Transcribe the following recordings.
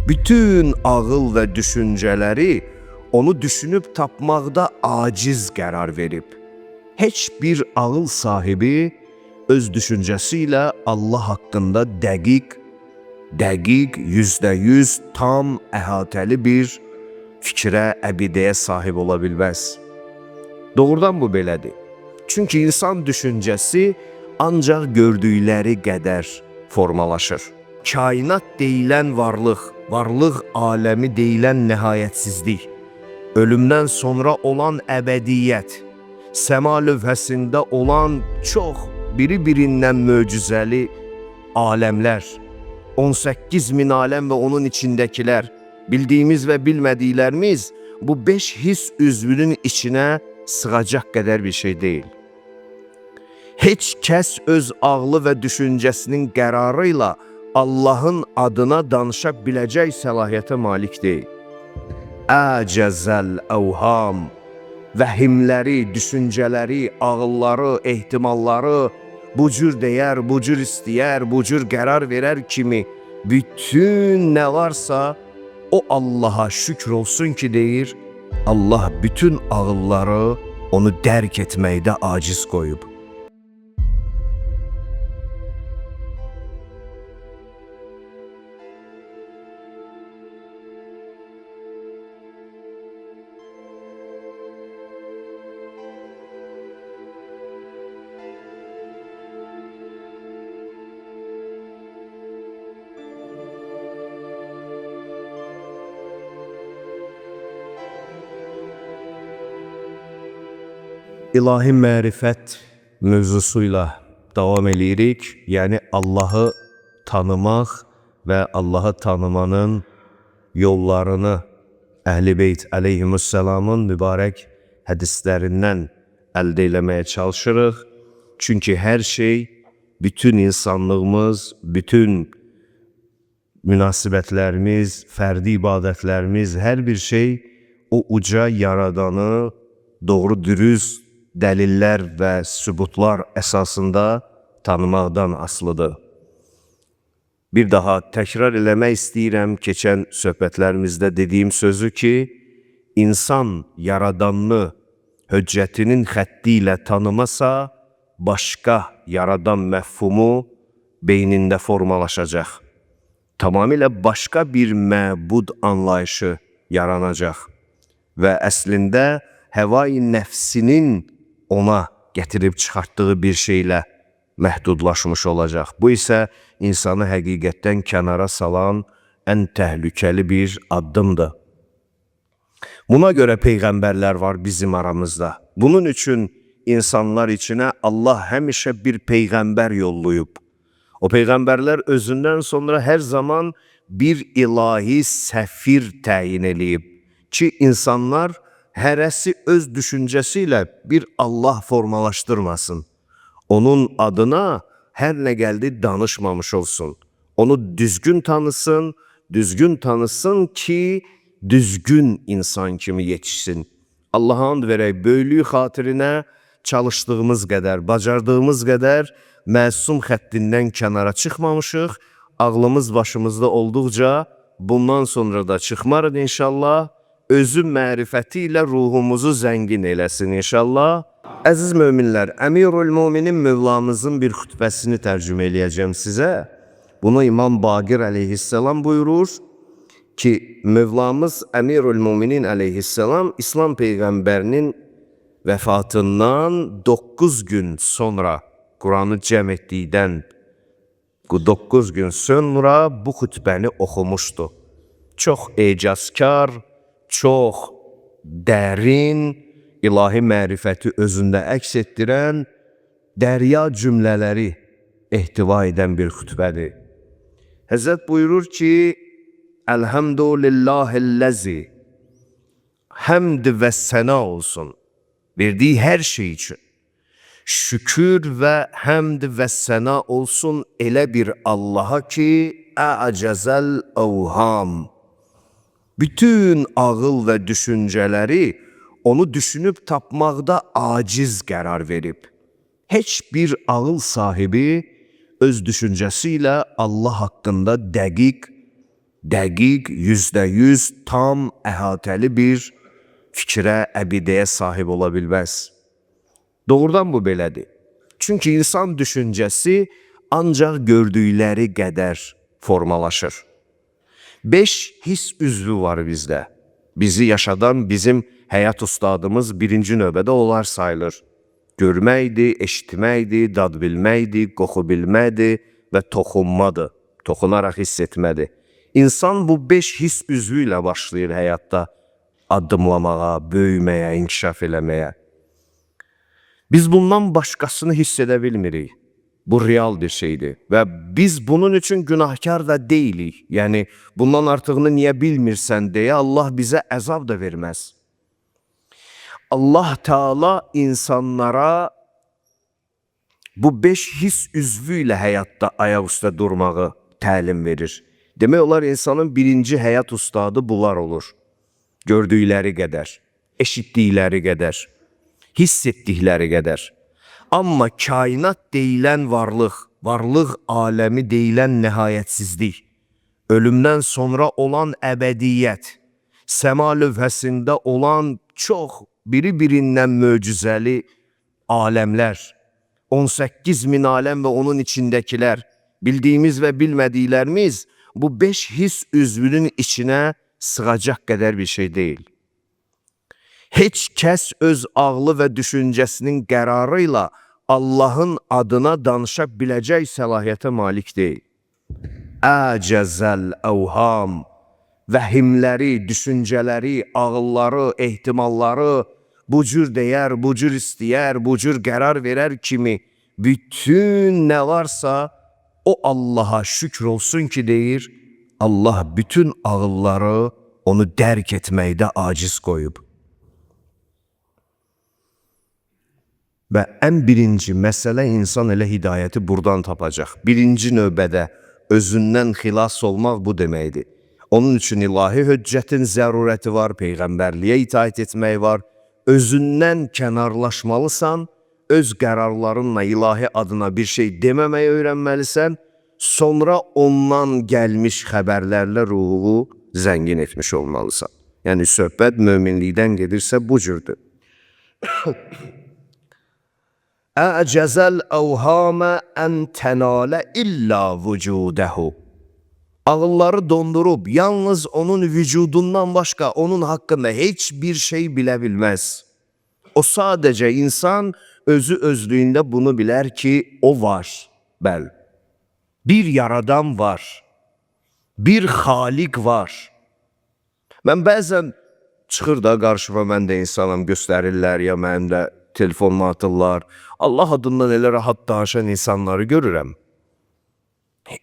Bütün ağıl və düşüncələri onu düşünüb tapmaqda aciz qərar verib. Heç bir ağıl sahibi öz düşüncəsi ilə Allah haqqında dəqiq, %100 tam əhatəli bir fikrə, əqidəyə sahib ola bilməz. Doğrudan bu belədir. Çünki insan düşüncəsi ancaq gördükləri qədər formalaşır. Kainat deyilən varlıq aləmi deyilən nəhayətsizlik, ölümdən sonra olan əbədiyyət, səma lövhəsində olan çox biri-birindən möcüzəli aləmlər, 18 min aləm və onun içindəkilər, bildiyimiz və bilmədiklərimiz bu 5 his üzvünün içinə sığacaq qədər bir şey deyil. Heç kəs öz ağlı və düşüncəsinin qərarı ilə Allahın adına danışa biləcək səlahiyyətə malik deyil. Əcəzəl əvham, vəhimləri, düşüncələri, ağılları, ehtimalları bu cür deyər, bu cür istəyər, bu cür qərar verər kimi bütün nə varsa o Allaha şükür olsun ki deyir, Allah bütün ağılları onu dərk etməkdə aciz qoyub. İlahi mərifət mövzusuyla davam edirik. Yəni Allahı tanımaq və Allahı tanımanın yollarını Əhl-i Beyt əleyhissalamın mübarək hədislərindən əldə eləməyə çalışırıq. Çünki hər şey, bütün insanlığımız, bütün münasibətlərimiz, fərdi ibadətlərimiz, hər bir şey o uca yaradanı doğru dürüst dəlillər və sübutlar əsasında tanımaqdan asılıdır. Bir daha təkrar eləmək istəyirəm keçən söhbətlərimizdə dediyim sözü ki, insan yaradanını höccətinin xətti ilə tanımasa, başqa yaradan məfhumu beynində formalaşacaq. Tamamilə başqa bir məbud anlayışı yaranacaq və əslində həvai nəfsinin ona gətirib çıxartdığı bir şeylə məhdudlaşmış olacaq. Bu isə insanı həqiqətdən kənara salan ən təhlükəli bir addımdır. Buna görə peyğəmbərlər var bizim aramızda. Bunun üçün insanlar içinə Allah həmişə bir peyğəmbər yollayıb. O peyğəmbərlər özündən sonra hər zaman bir ilahi səfir təyin eləyib ki, insanlar hərəsi öz düşüncəsi ilə bir Allah formalaşdırmasın. Onun adına hər nə gəldi danışmamış olsun. Onu düzgün tanısın ki, düzgün insan kimi yetişsin. Allah'a and verək, böyüklüyü xatirinə çalışdığımız qədər, bacardığımız qədər məsum xəttindən kənara çıxmamışıq. Ağlımız başımızda olduqca bundan sonra da çıxmarıq inşallah. Özü mərifəti ilə ruhumuzu zəngin eləsin inşallah. Əziz möminlər, Əmirül Müminin Mövlamızın bir xütbəsini tərcümə eləyəcəm sizə. Bunu İmam Baqir əleyhissalam buyurur ki, Mövlamız Əmirül Müminin əleyhissalam İslam Peyğəmbərinin vəfatından 9 gün sonra Quranı cəm etdikdən 9 gün sonra bu xütbəni oxumuşdu. Çox ecazkar, çox dərin, ilahi mərifəti özündə əks etdirən, dərya cümlələri ehtiva edən bir xütbədir. Həzrət buyurur ki, Elhamdülillahilləzi, həmd və səna olsun, verdiyi hər şey üçün. Şükür və həmd və səna olsun elə bir Allaha ki, əcəzəl əvham. Bütün ağıl və düşüncələri onu düşünüb tapmaqda aciz qərar verib. Heç bir ağıl sahibi öz düşüncəsi ilə Allah haqqında dəqiq, Dəqiq, %100 tam əhatəli bir fikrə, əqidəyə sahib ola bilməz. Doğrudan bu belədir. Çünki insan düşüncəsi ancaq gördükləri qədər formalaşır. 5 hiss üzvü var bizdə. Bizi yaşadan bizim həyat ustadımız birinci növbədə onlar sayılır. Görməkdir, eşitməkdir, dad bilməkdir, qoxu bilməkdir və toxunmadır. Toxunaraq hiss etmədir. İnsan bu 5 hiss üzvü ilə başlayır həyatda addımlamağa, böyüməyə, inkişaf eləməyə. Biz bundan başqasını hiss edə bilmirik. Bu real bir şeydir və biz bunun üçün günahkar da deyilik. Yəni, bundan artığını niyə bilmirsən deyə Allah bizə əzab da verməz. Allah Teala insanlara bu 5 hiss üzvü ilə həyatda ayaq üstə durmağı təlim verir. Demək olar insanın birinci həyat ustadı bunlar olur. Gördükləri qədər, eşitdikləri qədər, hiss etdikləri qədər. Amma kainat deyilən varlıq aləmi deyilən nəhayətsizlik, ölümdən sonra olan əbədiyyət, səma lövhəsində olan çox biri-birindən möcüzəli aləmlər, 18 min aləm və onun içindəkilər, bildiyimiz və bilmədiklərimiz bu 5 hiss üzvünün içinə sığacaq qədər bir şey deyil. Heç kəs öz ağlı və düşüncəsinin qərarı ilə Allahın adına danışa biləcək səlahiyyətə malik deyil. Əcəzəl əvham, vəhimləri, düşüncələri, ağılları, ehtimalları bu cür deyər, bu cür istəyər, bu cür qərar verər kimi bütün nə varsa o Allaha şükür olsun ki deyir, Allah bütün ağılları onu dərk etməkdə aciz qoyub. Və ən birinci məsələ insan elə hidayəti buradan tapacaq. Birinci növbədə özündən xilas olmaq bu deməkdir. Onun üçün ilahi höccətin zərurəti var, peyğəmbərliyə itaət etmək var. Özündən kənarlaşmalısan, öz qərarlarınla ilahi adına bir şey deməməyi öyrənməlisən, sonra ondan gəlmiş xəbərlərlə ruhu zəngin etmiş olmalısan. Yəni söhbət möminlikdən gedirsə bu cürdür. Əcəzəl əvhamə ən tənalə illə vücudəhu. Ağılları dondurub, yalnız onun vücudundan başqa onun haqqında heç bir şey bilə bilməz. O sadəcə insan özü özlüyündə bunu bilər ki, o var. Bəli, bir yaradan var, bir xaliq var. Mən bəzən çıxır da qarşıma, mən də insanım, göstərirlər ya mənim də telefonumu atırlar. Allah adından elə rahat danışan insanları görürəm.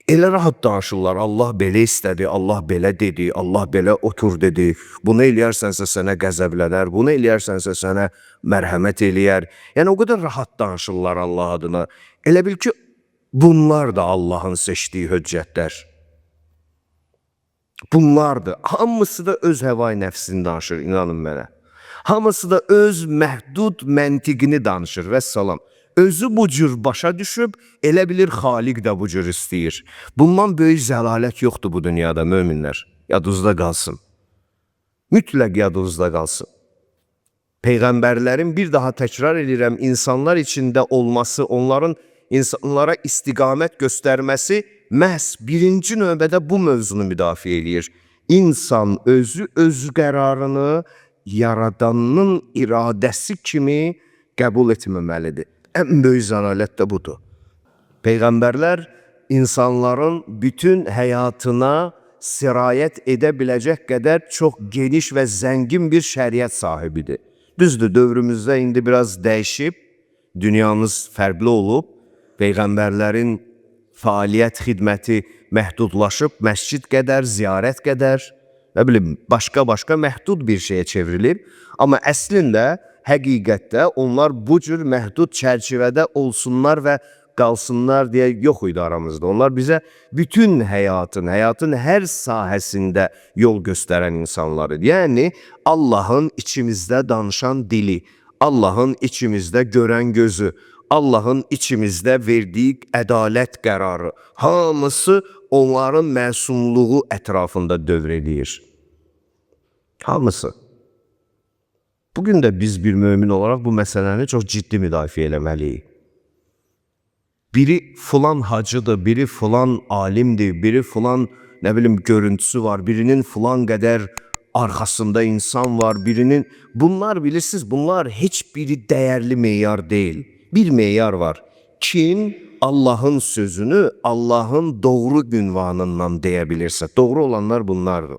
Elə rahat danışırlar. Allah belə istədi, Allah belə dedi, Allah belə otur dedi. Bunu eləyərsənsə sənə qəzəblənər, bunu eləyərsənsə sənə mərhəmət eləyər. Yəni o qədər rahat danışırlar Allah adına. Elə bil ki, bunlar da Allahın seçdiyi höccətlər. Bunlardır. Hamısı da öz həvai nəfsini danışır, inanın mənə. Hamısı da öz məhdud məntiqini danışır və salam. Özü bu cür başa düşüb, elə bilir xaliq də bu cür istəyir. Bundan böyük zəlalət yoxdur bu dünyada, möminlər. Yadınızda qalsın. Mütləq yadınızda qalsın. Peyğəmbərlərin bir daha təkrar edirəm, insanlar içində olması, onların insanlara istiqamət göstərməsi məhz birinci növbədə bu mövzunu müdafiə edir. İnsan özü öz qərarını yaradanın iradəsi kimi qəbul etməməlidir. Ən böyük zəlalət də budur. Peyğəmbərlər insanların bütün həyatına sirayət edə biləcək qədər çox geniş və zəngin bir şəriət sahibidir. Düzdür, dövrümüzdə indi biraz dəyişib, dünyamız fərqli olub, Peyğəmbərlərin fəaliyyət xidməti məhdudlaşıb, məscid qədər, ziyarət qədər, nə bilim, başqa-başqa məhdud bir şeyə çevrilib. Amma əslində, həqiqətdə onlar bu cür məhdud çərçivədə olsunlar və qalsınlar deyə yox idi aramızda. Onlar bizə bütün həyatın hər sahəsində yol göstərən insanlar idi. Yəni, Allahın içimizdə danışan dili, Allahın içimizdə görən gözü, Allahın içimizdə verdiyi ədalət qərarı, hamısı onların məsumluğu ətrafında dövr edir. Hamısı. Bugün də biz bir mömin olaraq bu məsələni çox ciddi müdafiə eləməliyik. Biri filan hacıdır, biri filan alimdir, biri filan görüntüsü var, birinin filan qədər arxasında insan var, birinin... Bunlar bilirsiniz, bunlar heç biri dəyərli meyar deyil. Bir meyar var. Kim Allahın sözünü Allahın doğru ünvanından deyə bilirsə, doğru olanlar bunlardır.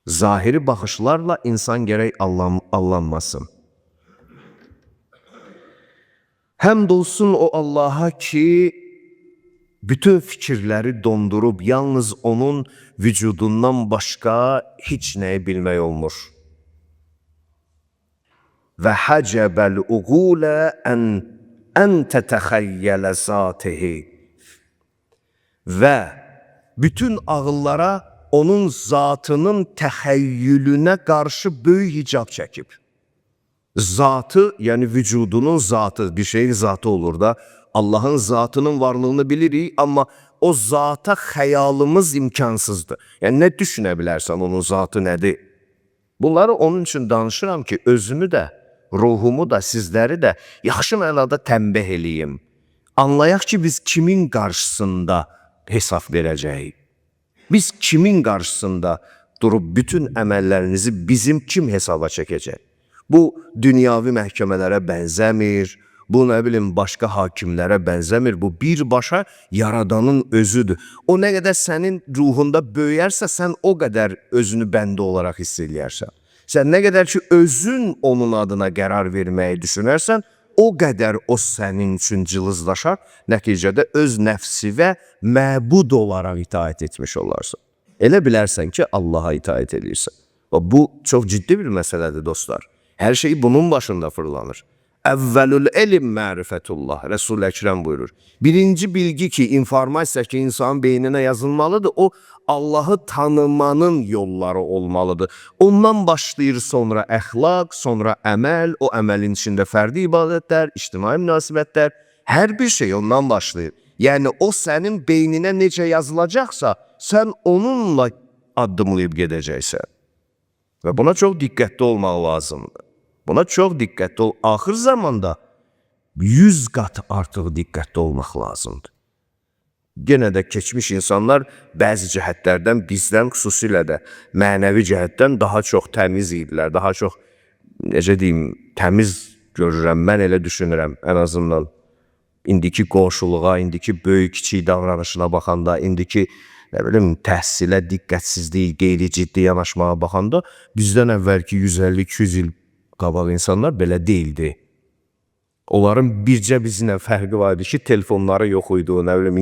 Zahiri baxışlarla insan gərək allanmasın. Həmd olsun o Allaha ki, bütün fikirləri dondurub, yalnız onun vücudundan başqa heç nəyi bilmək olmur. Və həcəbəl uğulə ən tətəxəyyələ zatihi. Və bütün ağıllara onun zatının təxəyyülünə qarşı böyük hicab çəkib. Zatı, yəni vücudunun zatı, bir şeyin zatı olur da, Allahın zatının varlığını bilirik, amma o zata xəyalımız imkansızdır. Yəni, nə düşünə bilərsən onun zatı nədir? Bunları onun üçün danışıram ki, özümü də, ruhumu da, sizləri də yaxşı mənada tənbih eləyim. Anlayaq ki, biz kimin qarşısında hesab verəcəyik? Biz kimin qarşısında durub bütün əməllərinizi bizim kim hesaba çəkəcək? Bu, dünyavi məhkəmələrə bənzəmir, bu, başqa hakimlərə bənzəmir, bu birbaşa yaradanın özüdür. O nə qədər sənin ruhunda böyərsə, sən o qədər özünü bəndə olaraq hiss eləyərsən. Sən nə qədər ki, özün onun adına qərar verməyi düşünərsən, o qədər o sənin üçün cılızlaşar, nəticədə öz nəfsi və məbud olaraq itaət etmiş olarsan. Elə bilərsən ki, Allaha itaət edirsən. Bu, çox ciddi bir məsələdir, dostlar. Hər şey bunun başında fırlanır. Əvvəlül elm mərifətullah, Resul-i Əkrəm buyurur. Birinci bilgi ki, informasiya ki, insanın beyninə yazılmalıdır, o Allahı tanımanın yolları olmalıdır. Ondan başlayır sonra əxlaq, sonra əməl, o əməlin içində fərdi ibadətlər, ictimai münasibətlər, hər bir şey ondan başlayır. Yəni, o sənin beyninə necə yazılacaqsa, sən onunla addımlayıb gedəcəksən. Və buna çox diqqətli olmaq lazımdır. Buna çox diqqətli ol. Axır zamanda 100 qat artıq diqqətli olmaq lazımdır. Yenə də keçmiş insanlar bəzi cəhətlərdən bizdən xüsusilə də mənəvi cəhətdən daha çox təmiz idilər. Daha çox, necə deyim, təmiz görürəm, mən elə düşünürəm ən azından. İndiki qonşuluğa, indiki böyük-kiçik davranışına baxanda, indiki təhsilə diqqətsizlik, qeyri-ciddi yanaşmağa baxanda bizdən əvvəlki 150-200 il qabaq insanlar belə deyildi. Onların bircə bizimlə fərqi vardı ki, telefonları yox idi,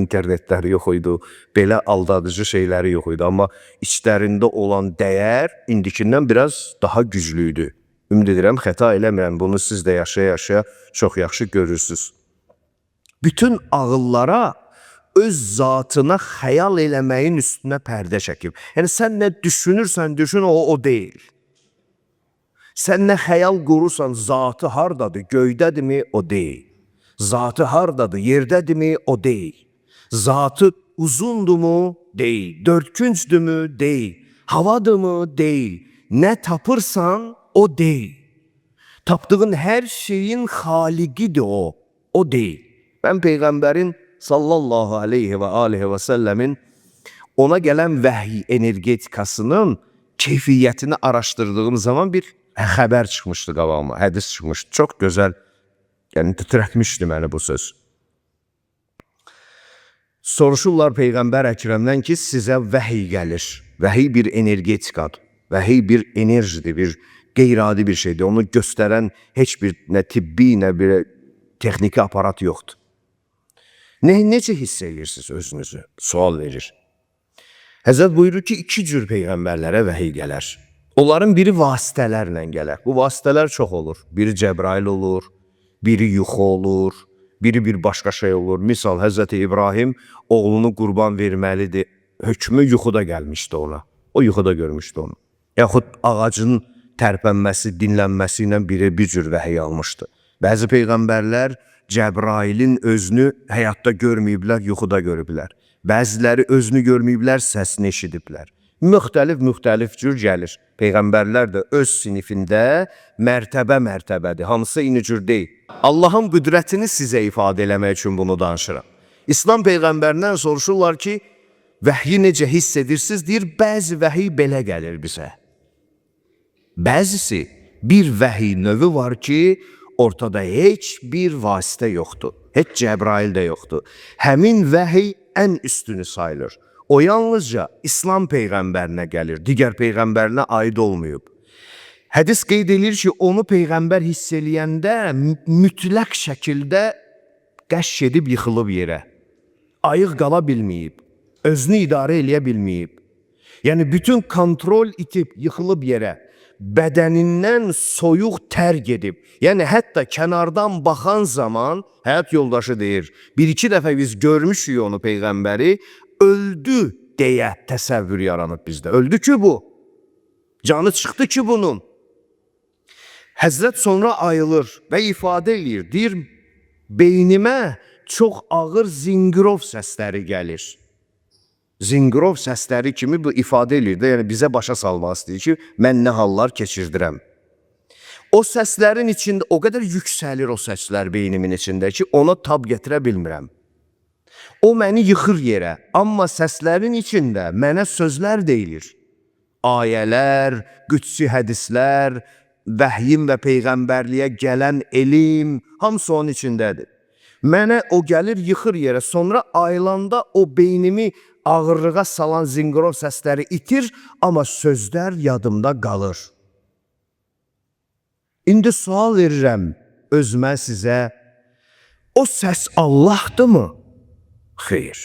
internetləri yox idi, belə aldadıcı şeyləri yox idi. Amma içlərində olan dəyər indikindən biraz daha güclüydü. Ümid edirəm, xəta eləmirəm, bunu siz də yaşaya-yaşaya çox yaxşı görürsünüz. Bütün ağıllara öz zatına xəyal eləməyin üstünə pərdə çəkib. Yəni, sən nə düşünürsən, düşün, o deyil. Sən nə xəyal qurursan, zatı hardadır, göydədirmi, o deyil. Zatı hardadır, yerdədirmi, o deyil. Zatı uzundurmu, deyil. Dördküncdürmü, deyil. Havadırmı, deyil. Nə tapırsan, o deyil. Tapdığın hər şeyin xaliqidir o deyil. Mən Peyğəmbərin sallallahu aleyhi və aleyhi və səlləmin ona gələn vəhiy energetikasının keyfiyyətini araşdırdığım zaman bir xəbər çıxmışdı qabağıma, hədis çıxmışdı. Çox gözəl, yəni titrətmişdi məni bu söz. Soruşurlar Peyğəmbər Əkrəmdən ki, sizə vəhiy gəlir. Vəhiy bir energetikadır. Vəhiy bir enerjidir, bir qeyri-adi bir şeydir. Onu göstərən heç bir nə tibbi, nə bir texniki aparat yoxdur. Necə hiss edirsiniz özünüzü? Sual verir. Həzrət buyurur ki, 2 cür Peyğəmbərlərə vəhiy gələr. Onların biri vasitələrlə gələr. Bu vasitələr çox olur. Biri Cəbrail olur, biri yuxu olur, biri bir başqa şey olur. Misal, Həzrəti İbrahim oğlunu qurban verməlidir. Hökmü yuxuda gəlmişdi ona. O yuxuda görmüşdü onu. Yaxud ağacın tərpənməsi, dinlənməsi ilə biri bir cür vəhiy almışdı. Bəzi Peyğəmbərlər Cəbrailin özünü həyatda görməyiblər, yuxuda görüblər. Bəziləri özünü görməyiblər, səsini eşidiblər. Müxtəlif cür gəlir. Peyğəmbərlər də öz sinifində mərtəbədir. Hamısı eyni cür deyil. Allahın qüdrətini sizə ifadə eləmək üçün bunu danışıram. İslam peyğəmbərindən soruşurlar ki, vəhyi necə hiss edirsiniz? Deyir, bəzi vəhiy belə gəlir bizə. Bəzisi bir vəhiy növü var ki, ortada heç bir vasitə yoxdur. Heç Cəbrail də yoxdur. Həmin vəhiy ən üstünü sayılır. O yalnızca İslam peyğəmbərinə gəlir, digər peyğəmbərinə aid olmayıb. Hədis qeyd edir ki, onu peyğəmbər hiss eləyəndə mütləq şəkildə qəşş edib yıxılıb yerə. Ayıq qala bilməyib, özünü idarə eləyə bilməyib. Yəni bütün kontrol itib, yıxılıb yerə. Bədənindən soyuq tər gedib. Yəni hətta kənardan baxan zaman həyat yoldaşı deyir, bir-iki dəfə biz görmüşük onu peyğəmbəri, öldü deyə təsəvvür yaranıb bizdə. Öldü ki bu. Canı çıxdı ki bunun. Həzrət sonra ayılır və ifadə eləyir. Deyir, beynimə çox ağır zingirov səsləri gəlir. Zingirov səsləri kimi bu ifadə eləyir də, yəni bizə başa salmaq istəyir ki, mən nə hallar keçirdirəm. O səslərin içində o qədər yüksəlir o səslər beynimin içində ki, ona tab gətirə bilmirəm. O məni yıxır yerə, amma səslərin içində mənə sözlər deyilir. Ayələr, qüdsi hədislər, vəhyin və peyğəmbərliyə gələn elm, hamısı onun içindədir. Mənə o gəlir, yıxır yerə, sonra ayılanda o beynimi ağırlığa salan zingirov səsləri itir, amma sözlər yadımda qalır. İndi sual verirəm özümə sizə, o səs Allahdırmı? Xeyr,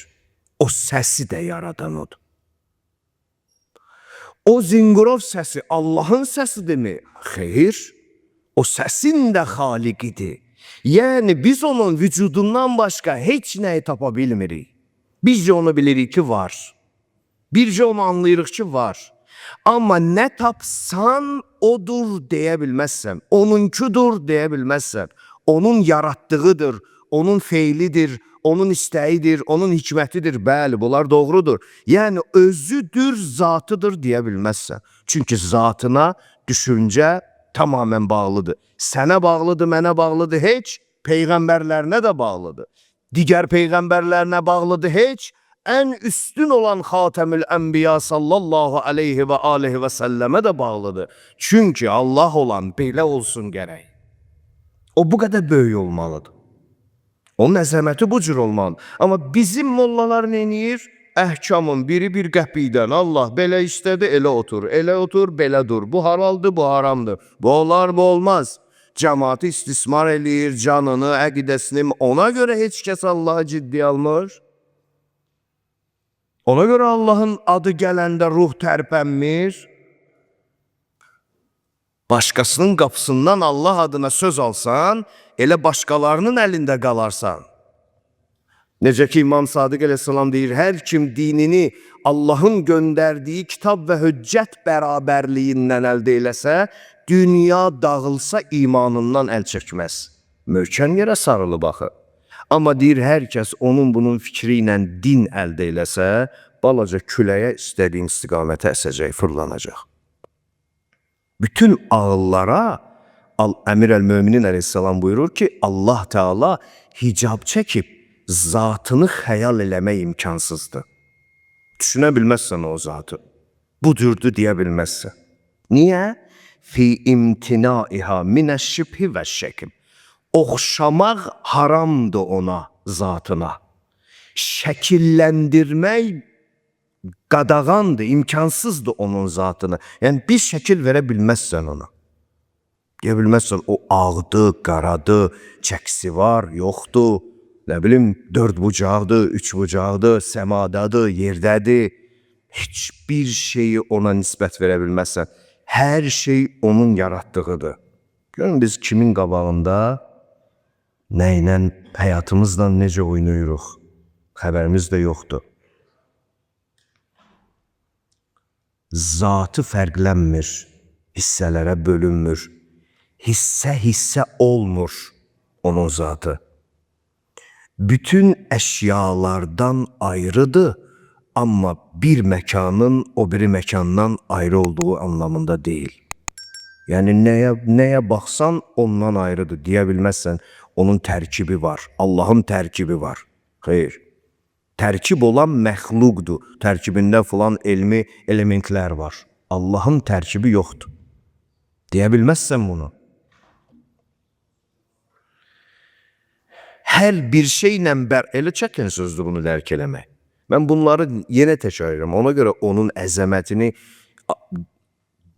o səsi də yaradan odur. O zingirov səsi Allahın səsidirmi? Xeyr, o səsin də xaliqidir. Yəni biz onun vücudundan başqa heç nəyi tapa bilmirik. Bizcə onu bilirik ki, var. Bircə onu anlayırıq ki, var. Amma nə tapsan odur deyə bilməzsən. Onunkudur deyə bilməzsən. Onun yaratdığıdır, onun feilidir, onun istəyidir, onun hikmətidir. Bəli, bunlar doğrudur. Yəni özüdür, zatıdır deyə bilməzsən. Çünki zatına düşüncə tamamən bağlıdır. Sənə bağlıdır, mənə bağlıdır, heç peyğəmbərlərinə də bağlıdır. Digər peyğəmbərlərinə bağlıdır, heç ən üstün olan Xatəmül Ənbiya sallallahu aleyhi və aleyhi və səlləmə də bağlıdır. Çünki Allah olan belə olsun gərək. O bu qədər böyük olmalıdır. Onun əzəməti bu cür olmalı. Amma bizim mollalar nə edir? Əhkamın biri bir qəpikdən, Allah belə istədi, elə otur, belə dur. Bu halaldır, bu haramdır. Bu olar, bu olmaz. Cəmaatı istismar eləyir, canını, əqidəsini. Ona görə heç kəs Allahı ciddi almır. Ona görə Allahın adı gələndə ruh tərpənmir. Başqasının qapısından Allah adına söz alsan, elə başqalarının əlində qalarsan. Necə ki İmam Sadiq əleyhissalam deyir, hər kim dinini Allahın göndərdiyi kitab və hüccət bərabərliyindən əldə eləsə, dünya dağılsa imanından əl çəkməz. Möhkəm yerə sarılıb axı. Amma deyir, hər kəs onun bunun fikri ilə din əldə eləsə, balaca küləyə istədiyin istiqamətə əsəcək, fırlanacaq. Bütün ağıllara Əmir əl-Möminin əleyhissalam buyurur ki, Allah Teala hicab çəkib, zatını xəyal eləmək imkansızdır. Düşünə bilməzsən o zatı. Bu cürdür deyə bilməzsən. Niyə? Fi imtinaiha minəşşibhi və şəkim. Oxşamaq haramdır ona, zatına. Şəkilləndirmək qadağandır, imkansızdır onun zatını. Yəni bir şəkil verə bilməzsən ona. Deyə bilməzsən, o ağdır, qaradır, çəksi var, yoxdur. Nə bilim, 4 bucaqdır, 3 bucaqdır, səmadadır, yerdədir. Heç bir şeyi ona nisbət verə bilməzsən. Hər şey onun yaratdığıdır. Görün biz kimin qabağında, nə ilə, həyatımızla necə oynayırıq, xəbərimiz də yoxdur. Zatı fərqlənmir, hissələrə bölünmür, hissə olmur onun zatı. bütün əşyalardan ayrıdır, amma bir məkanın o biri məkandan ayrı olduğu anlamında deyil. Yəni nəyə baxsan ondan ayrıdır. Deyə bilməzsən, onun tərkibi var. Allahın tərkibi var. Xeyr. Tərkib olan məxluqdur. Tərkibində filan elmi elementlər var. Allahın tərkibi yoxdur. Deyə bilməzsən bunu. Hər bir şeylə elə çətin sözdür bunu dərk eləmək. Mən bunları yenə təkrar edirəm. Ona görə onun əzəmətini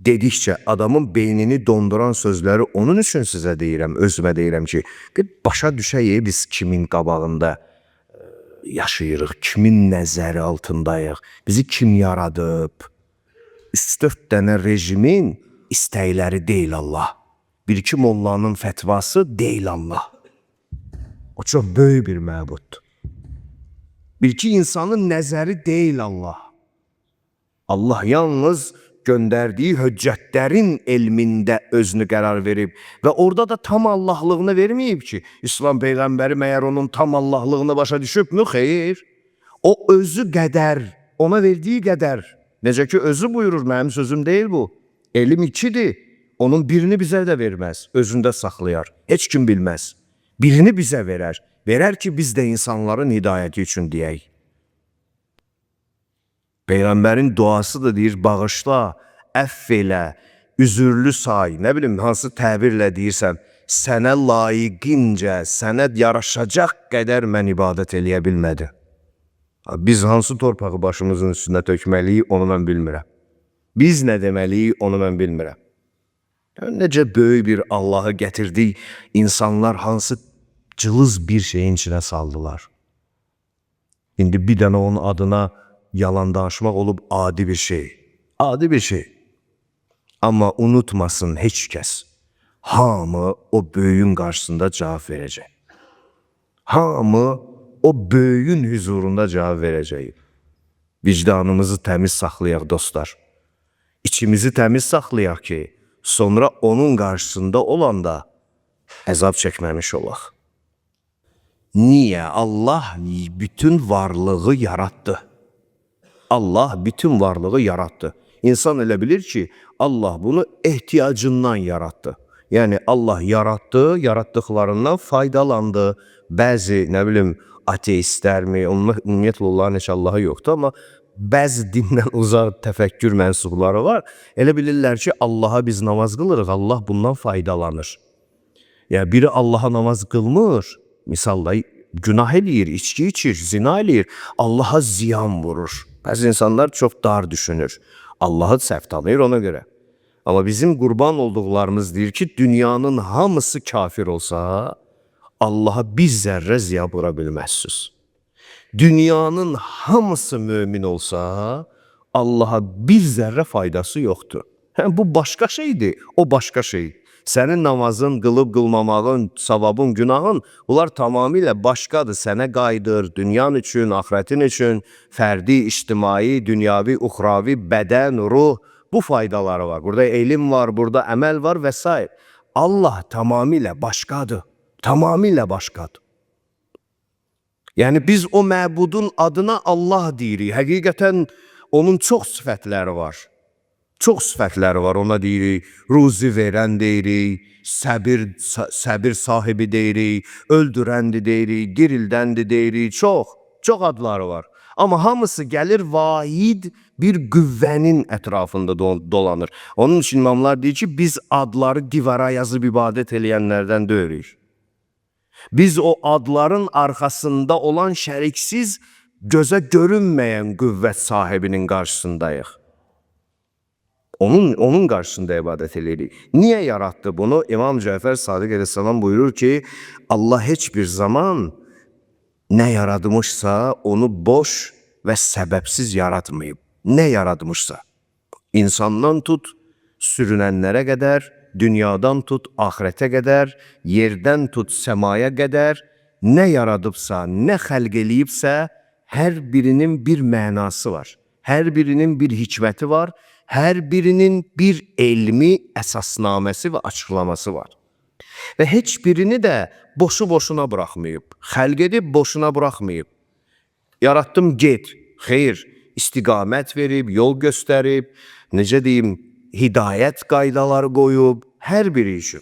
dedikcə adamın beynini donduran sözləri onun üçün sizə deyirəm, özümə deyirəm ki, başa düşəyik biz kimin qabağında yaşayırıq, kimin nəzəri altındayıq, bizi kim yaradıb. 3-4 dənə rejimin istəkləri deyil Allah. Bir-iki mollanın fətvası deyil Allah. O çox böyük bir məbuddur. Bir-iki insanın nəzəri deyil Allah. Allah yalnız göndərdiyi höccətlərin elmində özünü qərar verib və orada da tam Allahlığını verməyib ki, İslam Peyğəmbəri məyər onun tam Allahlığını başa düşübmü? Xeyr. O özü qədər, ona verdiyi qədər. Necə ki, özü buyurur, mənim sözüm deyil bu. Elm ikidir. Onun birini bizə də verməz, özündə saxlayar. Heç kim bilməz. Birini bizə verər. Verər ki, biz də insanların hidayəti üçün deyək. Peyğəmbərin duası da deyir, bağışla, əff elə, üzürlü say, nə bilim, hansı təbirlə deyirsən, sənə layiqincə, sənə yaraşacaq qədər mən ibadət eləyə bilmədim. Biz hansı torpağı başımızın üstünə tökməliyik, onu mən bilmirəm. Biz nə deməliyik, onu mən bilmirəm. Necə böyük bir Allahı gətirdik, insanlar hansı cılız bir şeyin içinə saldılar. İndi bir dənə onun adına yalan danışmaq olub adi bir şey. Adi bir şey. Amma unutmasın heç kəs. Hamı o böyüyün qarşısında cavab verəcək. Hamı o böyüyün huzurunda cavab verəcək. Vicdanımızı təmiz saxlayaq dostlar. İçimizi təmiz saxlayaq ki, sonra onun qarşısında olanda əzab çəkməmiş olaq. Niyə? Allah bütün varlığı yaratdı. Allah bütün varlığı yarattı. İnsan elə bilir ki, Allah bunu ehtiyacından yarattı. Yəni Allah yaratdı, yaratdıqlarından faydalandı. Bəzi, nə bilim, ateistlərmi, ümumiyyətlə Allahın heç Allahı yoxdur, amma bəzi dindən uzaq təfəkkür mənsubları var. Elə bilirlər ki, Allaha biz namaz qılırıq, Allah bundan faydalanır. Yəni biri Allaha namaz qılmır, misalla günah eləyir, içki içir, zina eləyir, Allaha ziyan vurur. Bəzi insanlar çox dar düşünür. Allahı səhv tanıyır ona görə. Amma bizim qurban olduqlarımız deyir ki, dünyanın hamısı kafir olsa, Allaha bir zərrə ziyan vura bilməzsiniz. Dünyanın hamısı mömin olsa, Allaha bir zərrə faydası yoxdur. Bu başqa şeydir, o başqa şey. Sənin namazın, qılıb qılmamağın, savabın, günahın, bunlar tamamilə başqadır. Sənə qayıdır, dünyan üçün, axirətin üçün, fərdi, ictimai, dünyavi, uxravi, bədən, ruh, bu faydaları var. Burada elm var, burada əməl var və s. Allah tamamilə başqadır. Tamamilə başqadır. Yəni biz o məbudun adına Allah deyirik. Həqiqətən onun çox sifətləri var. Çox sifətləri var, ona deyirik, ruzi verən deyirik, səbir sahibi deyirik, öldürəndi deyirik, dirildəndi deyirik, çox adları var. Amma hamısı gəlir vahid bir qüvvənin ətrafında dolanır. Onun üçün imamlar deyir ki, biz adları divara yazıb ibadət eləyənlərdən deyirik. Biz o adların arxasında olan şəriksiz, gözə görünməyən qüvvət sahibinin qarşısındayıq. Onun qarşısında ibadət edirik. Niyə yarattı bunu? İmam Cəfər Sadiq əleyhissalam buyurur ki, Allah heç bir zaman nə yaratmışsa onu boş və səbəbsiz yaratmayıb. Nə yaratmışsa. İnsandan tut, sürünənlərə qədər, dünyadan tut, axirətə qədər, yerdən tut, səmaya qədər, nə yaradıbsa, nə xəlq eləyibsə, hər birinin bir mənası var. Hər birinin bir hikməti var. Hər birinin bir elmi əsasnaməsi və açıqlaması var. Və heç birini də boşu-boşuna buraxmayıb. Xəlq edib boşuna buraxmayıb. Yaratdım get, xeyr, istiqamət verib, yol göstərib, necə deyim, hidayət qaydaları qoyub, hər biri üçün.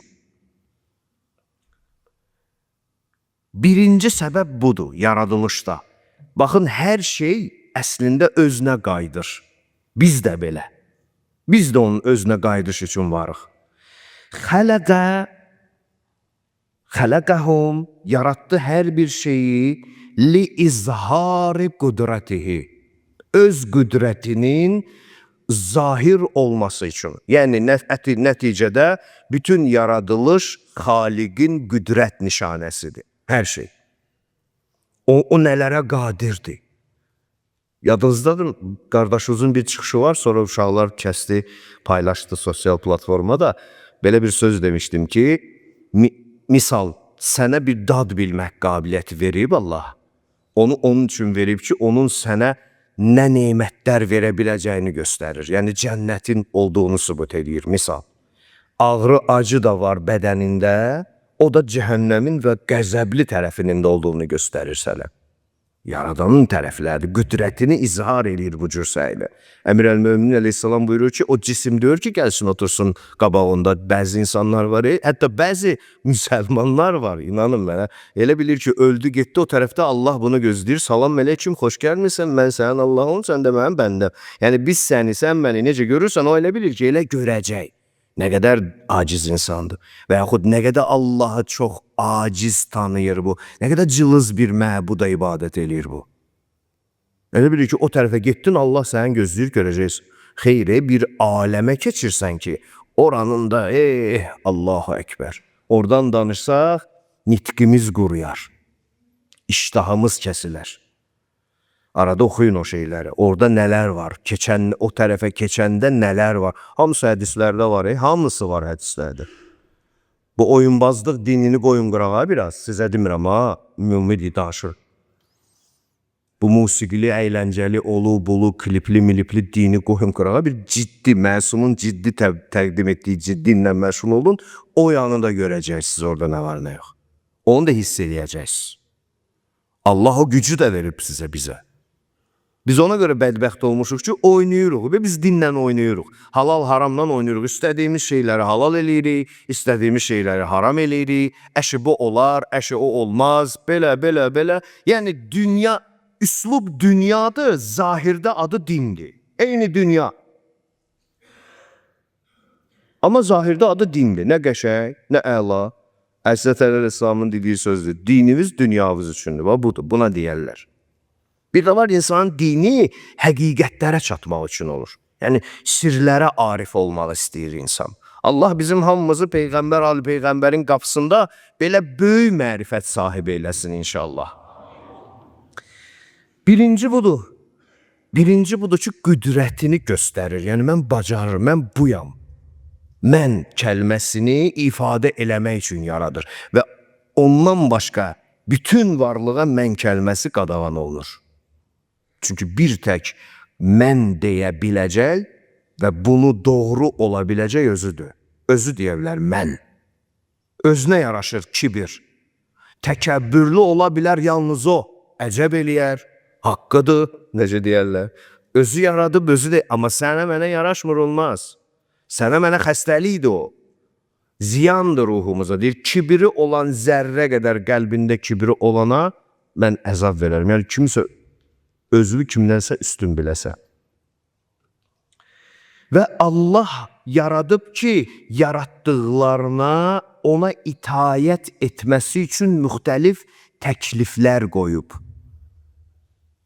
Birinci səbəb budur yaradılışda. Baxın, hər şey əslində özünə qayıdır. Biz də belə. Biz də onun özünə qayıdış üçün varıq. Xələqəhum yaratdı hər bir şeyi li izhari qudrətihi. Öz qüdrətinin zahir olması üçün. Yəni nəticədə bütün yaradılış Xaliqin qüdrət nişanəsidir. Hər şey. O nələrə qadirdir. Yadınızdadır, qardaşımızın bir çıxışı var, sonra uşaqlar kəsdi, paylaşdı sosial platformada. Belə bir söz demişdim ki, misal, sənə bir dad bilmək qabiliyyəti verib Allah. Onu onun üçün verib ki, onun sənə nə nemətlər verə biləcəyini göstərir. Yəni cənnətin olduğunu sübut edir, misal. Ağrı, acı da var bədənində, o da cəhənnəmin və qəzəbli tərəfinin də olduğunu göstərir sənə. Yaradanın tərəfləridir, qüdrətini izhar edir bu cür səylə. Əmir əl-Möminin əleyhissalam buyurur ki, o cisim deyir ki, gəlsin otursun qabağında. Bəzi insanlar var, hətta bəzi müsəlmanlar var, inanın mənə. Elə bilir ki, öldü, getdi, o tərəfdə Allah bunu gözləyir. Salam mələküm, xoş gəlmirsən, mən sənin Allahın, sən də mənim bəndəm. Yəni biz səni, sən məni necə görürsən, o elə bilir ki, elə görəcək. Nə qədər aciz insandır və yaxud nə qədər Allahı çox aciz tanıyır bu, nə qədər cılız bir məbuda ibadət eləyir bu. Elə bilir ki, o tərəfə getdin, Allah sənin gözləyir, görəcəksin. Xeyri bir aləmə keçirsən ki, oranın da Allahu Ekber. Oradan danışsaq, nitqimiz quruyar, iştahımız kəsilər. Arada oxuyun o şeyləri. Orada nələr var? O tərəfə keçəndə nələr var? Hamısı hədislərdə var, hamısı var hədislərdə. Bu oyunbazlıq dinini qoyun qırağa biraz. Sizə demirəm ha, ümumi danışır. Bu musiqili, əyləncəli, olu-bulu, klipli-milipli dini qoyun qırağa bir ciddi, məsumun ciddi təqdim etdiyi ciddinlə məşğul olun. O yanında görəcəksiniz orada nə var, nə yox. Onu da hiss edəcəksiniz. Allah o gücü də verib sizə, bizə. Biz ona görə bədbəxt olmuşuq ki, oynayırıq və biz dinlə oynayırıq. Halal haramdan oynayırıq. İstədiyimiz şeyləri halal eləyirik, istədiyimiz şeyləri haram eləyirik. Əşi bu olar, əşi o olmaz, belə. Yəni dünya, üslub dünyadır, zahirdə adı dindir. Eyni dünya. Amma zahirdə adı dindir. Nə qəşəng, nə əla. Həzrət Əli Rəssamın dediyi sözdür. Dinimiz dünyamız üçündür. Budur, buna deyərlər. Bir də var, insanın dini həqiqətlərə çatmaq üçün olur. Yəni, sirlərə arif olmaq istəyir insan. Allah bizim hamımızı Peyğəmbər, Ali Peyğəmbərin qapısında belə böyük mərifət sahibi eləsin inşallah. Birinci budur. Birinci budur ki, qüdrətini göstərir. Yəni, mən bacarırım, mən buyam. Mən kəlməsini ifadə eləmək üçün yaradır. Və ondan başqa bütün varlığa mən kəlməsi qadağan olunur. Çünki bir tək mən deyə biləcək və bunu doğru ola biləcək özüdür. Özü deyə bilər mən. Özünə yaraşır kibir. Təkəbbürlü ola bilər yalnız o. Əcəb eləyər, haqqıdır, necə deyərlər. Özü yaradıb, özü de, amma sənə mənə yaraşmır olmaz. Sənə mənə xəstəlikdir o. Ziyandır ruhumuza. Deyir, kibiri olan zərrə qədər qəlbində kibiri olana mən əzab verərəm. Yəni kimsə özünü kimdənsə üstün biləsə. Və Allah yaradıb ki, yaratdıqlarına ona itayət etməsi üçün müxtəlif təkliflər qoyub.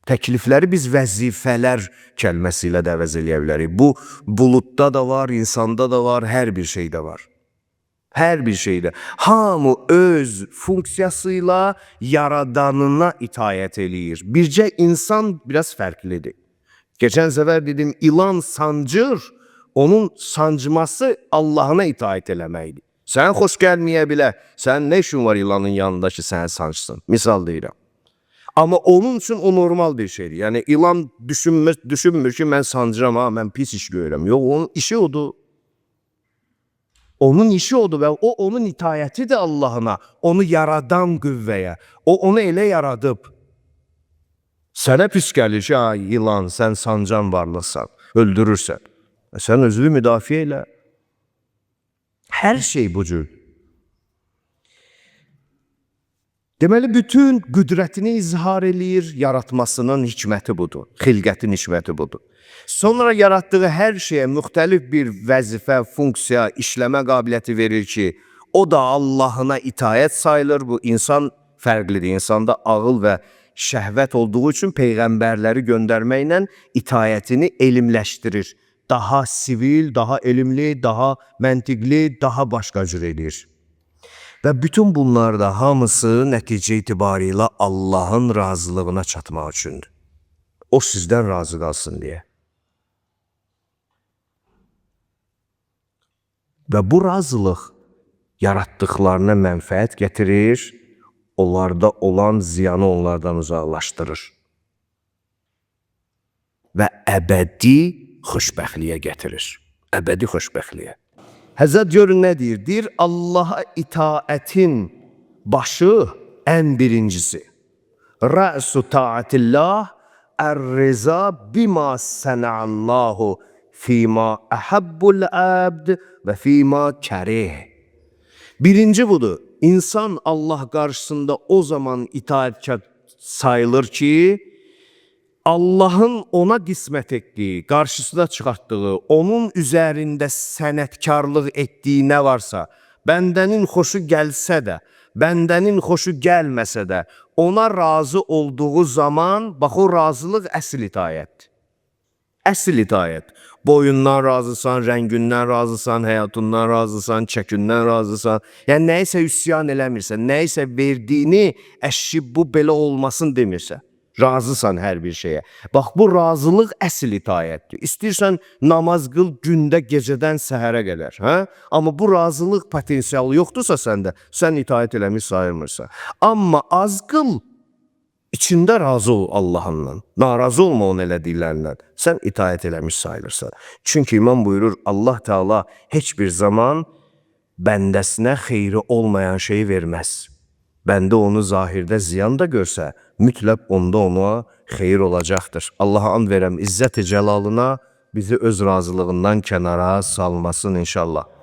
Təklifləri biz vəzifələr kəlməsi ilə də əvəz eləyə bilərik. Bu, buludda da var, insanda da var, hər bir şeydə var. Hər bir şeydə. Hamı öz funksiyasıyla yaradanına itayət eləyir. Bircə insan biraz fərqlidir. Geçən səfər dedim, ilan sancır, onun sancması Allahına itayət eləməkdir. Sən xoş gəlməyə bilər, sən nə işin var ilanın yanında ki, səni sancsın? Misal deyirəm. Amma onun üçün o normal bir şeydir. Yəni ilan düşünmür ki, mən sancıram, mən pis iş görürəm. Yox, onun işi odur. Onun işi odur və o onun itayətidir Allahına, onu yaradan qüvvəyə. O onu elə yaradıb. Sənə pis gəlir ki, ay ilan, sən sancan varlısan, öldürürsən. Sən özünü müdafiə elə. Hər şey bu cür. Deməli, bütün qüdrətini izhar eləyir, yaratmasının hikməti budur, xilqətin hikməti budur. Sonra yaratdığı hər şeyə müxtəlif bir vəzifə, funksiya, işləmə qabiliyyəti verir ki, o da Allahına itayət sayılır. Bu insan fərqlidir, insanda ağıl və şəhvət olduğu üçün peyğəmbərləri göndərməklə itayətini elmləşdirir. Daha sivil, daha elmli, daha məntiqli, daha başqa cür edir. Və bütün bunlar da hamısı nəticə itibarilə Allahın razılığına çatmaq üçündür. O sizdən razı qalsın deyə. Və bu razılıq yaratdıqlarına mənfəət gətirir, onlarda olan ziyanı onlardan uzaqlaşdırır. Və əbədi xoşbəxtliyə gətirir. Əbədi xoşbəxtliyə. Həzrət görün nə deyir? Deyir, Allaha itaətin başı ən birincisi. Rə'su ta'atillah ər-riza bima sənəallahu fima əhabbul əbd və fima kərih. Birinci budur. İnsan Allah qarşısında o zaman itaətkar sayılır ki, Allahın ona qismət etdiyi, qarşısına çıxartdığı, onun üzərində sənətkarlıq etdiyi nə varsa, bəndənin xoşu gəlsə də, bəndənin xoşu gəlməsə də, ona razı olduğu zaman, bax o razılıq əsl itayətdir. Əsl itayət. Boyundan razısan, rəngindən razısan, həyatından razısan, çəkindən razısan. Yəni, nəyisə üsyan eləmirsən, nəyisə verdiyini, əşi bu belə olmasın demirsən. Razısan hər bir şeyə. Bax, bu razılıq əsl itayətdir. İstəyirsən namaz qıl gündə, gecədən səhərə qədər. Hə? Amma bu razılıq potensialı yoxdursa səndə, sən itayət eləmiş sayılmırsan. Amma az qıl, içində razı ol Allahınla. Narazı olma onun elədiklərindən. Sən itayət eləmiş sayılırsan. Çünki imam buyurur, Allah Teala heç bir zaman bəndəsinə xeyri olmayan şeyi verməz. Bəndə onu zahirdə ziyan da görsə, mütləq onda ona xeyir olacaqdır. Allaha and verəm, İzzət-i Cəlalına bizi öz razılığından kənara salmasın inşallah.